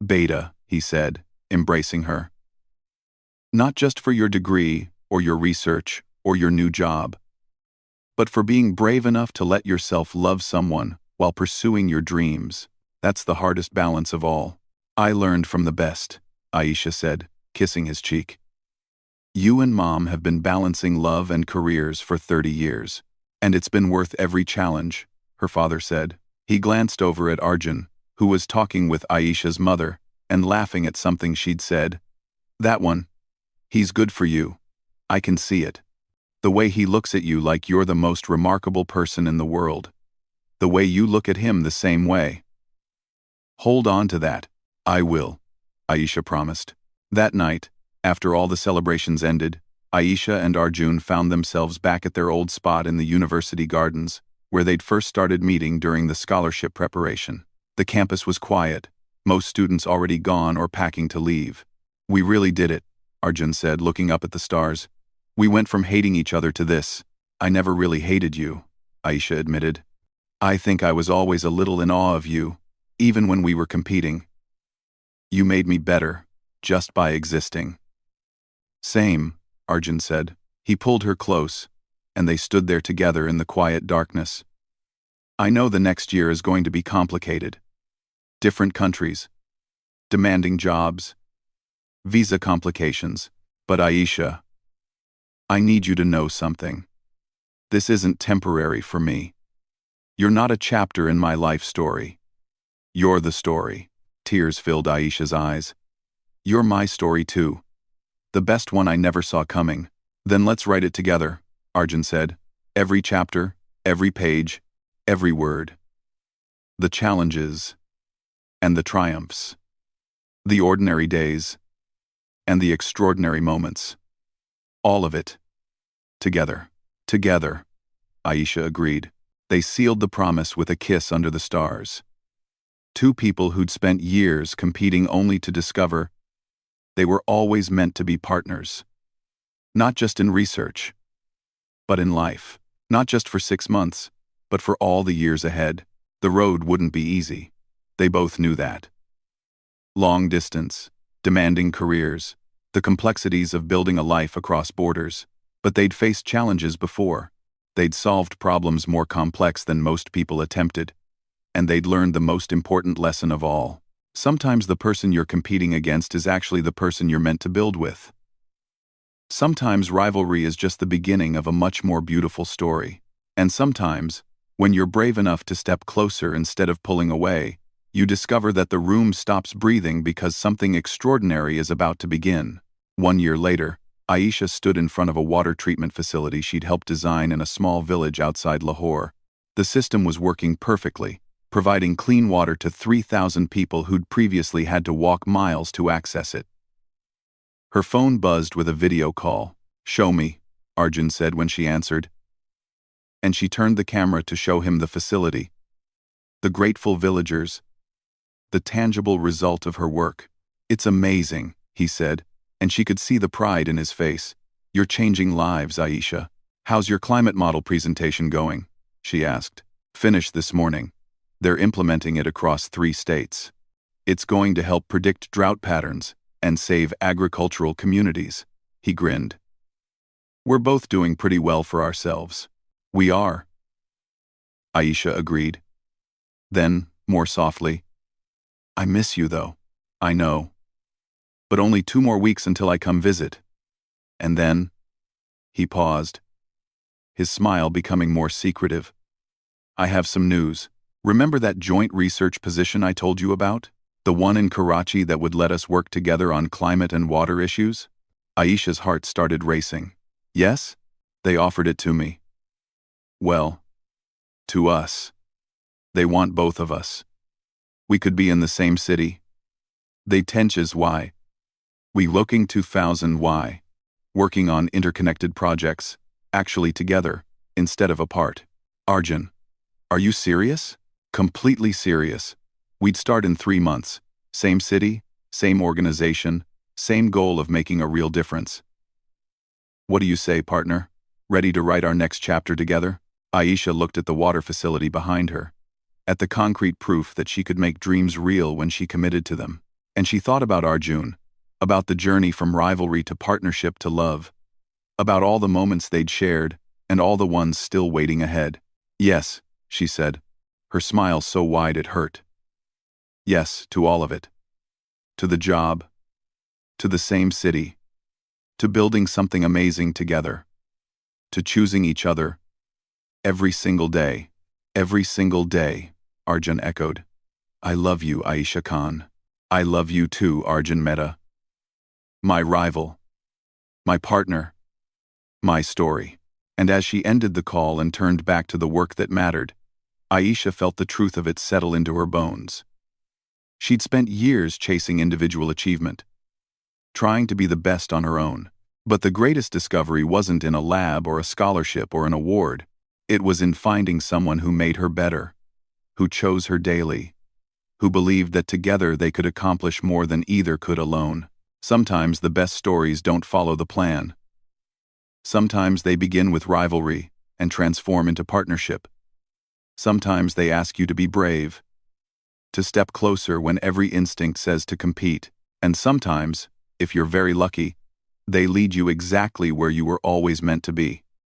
Beta, he said, embracing her. Not just for your degree, or your research, or your new job, but for being brave enough to let yourself love someone while pursuing your dreams. That's the hardest balance of all. I learned from the best, Aisha said, kissing his cheek. You and Mom have been balancing love and careers for 30 years, and it's been worth every challenge, her father said. He glanced over at Arjun, who was talking with Aisha's mother and laughing at something she'd said. That one. He's good for you. I can see it. The way he looks at you like you're the most remarkable person in the world. The way you look at him the same way. Hold on to that. I will, Aisha promised. That night, after all the celebrations ended, Aisha and Arjun found themselves back at their old spot in the university gardens, where they'd first started meeting during the scholarship preparation. The campus was quiet, most students already gone or packing to leave. We really did it, Arjun said, looking up at the stars. We went from hating each other to this. I never really hated you, Aisha admitted. I think I was always a little in awe of you, even when we were competing. You made me better, just by existing. Same, Arjun said. He pulled her close, and they stood there together in the quiet darkness. I know the next year is going to be complicated. Different countries, demanding jobs, visa complications, but Aisha, I need you to know something. This isn't temporary for me. You're not a chapter in my life story. You're the story. Tears filled Aisha's eyes. You're my story too. The best one I never saw coming. Then let's write it together, Arjun said. Every chapter, every page, every word. The challenges and the triumphs. The ordinary days and the extraordinary moments. All of it. Together. Together, Aisha agreed. They sealed the promise with a kiss under the stars. Two people who'd spent years competing only to discover they were always meant to be partners. Not just in research, but in life. Not just for 6 months, but for all the years ahead. The road wouldn't be easy. They both knew that. Long distance, demanding careers, the complexities of building a life across borders. But they'd faced challenges before. They'd solved problems more complex than most people attempted. And they'd learned the most important lesson of all. Sometimes the person you're competing against is actually the person you're meant to build with. Sometimes rivalry is just the beginning of a much more beautiful story. And sometimes, when you're brave enough to step closer instead of pulling away, you discover that the room stops breathing because something extraordinary is about to begin. 1 year later, Aisha stood in front of a water treatment facility she'd helped design in a small village outside Lahore. The system was working perfectly, providing clean water to 3,000 people who'd previously had to walk miles to access it. Her phone buzzed with a video call. "Show me," Arjun said when she answered. And she turned the camera to show him the facility. The grateful villagers. The tangible result of her work. "It's amazing," he said, and she could see the pride in his face. "You're changing lives, Aisha. How's your climate model presentation going?" she asked. "Finished this morning. They're implementing it across 3 states. It's going to help predict drought patterns and save agricultural communities." He grinned. "We're both doing pretty well for ourselves." "We are," Aisha agreed. Then, more softly, "I miss you though." "I know. But only 2 more weeks until I come visit. And then..." He paused, his smile becoming more secretive. "I have some news. Remember that joint research position I told you about? The one in Karachi that would let us work together on climate and water issues?" Aisha's heart started racing. "Yes? They offered it to me." "Well, to us. They want both of us. We could be in the same city. They tenches why. We looking 2000 why. Working on interconnected projects, actually together, instead of apart." "Arjun, are you serious?" "Completely serious. We'd start in 3 months. Same city, same organization, same goal of making a real difference. What do you say, partner? Ready to write our next chapter together?" Aisha looked at the water facility behind her, at the concrete proof that she could make dreams real when she committed to them. And she thought about Arjun, about the journey from rivalry to partnership to love, about all the moments they'd shared and all the ones still waiting ahead. "Yes," she said, her smile so wide it hurt. "Yes, to all of it. To the job, to the same city, to building something amazing together, to choosing each other. Every single day, every single day," Arjun echoed. "I love you, Aisha Khan. I love you too, Arjun Mehta. My rival. My partner. My story." And as she ended the call and turned back to the work that mattered, Aisha felt the truth of it settle into her bones. She'd spent years chasing individual achievement, trying to be the best on her own. But the greatest discovery wasn't in a lab or a scholarship or an award. It was in finding someone who made her better, who chose her daily, who believed that together they could accomplish more than either could alone. Sometimes the best stories don't follow the plan. Sometimes they begin with rivalry and transform into partnership. Sometimes they ask you to be brave, to step closer when every instinct says to compete. And sometimes, if you're very lucky, they lead you exactly where you were always meant to be.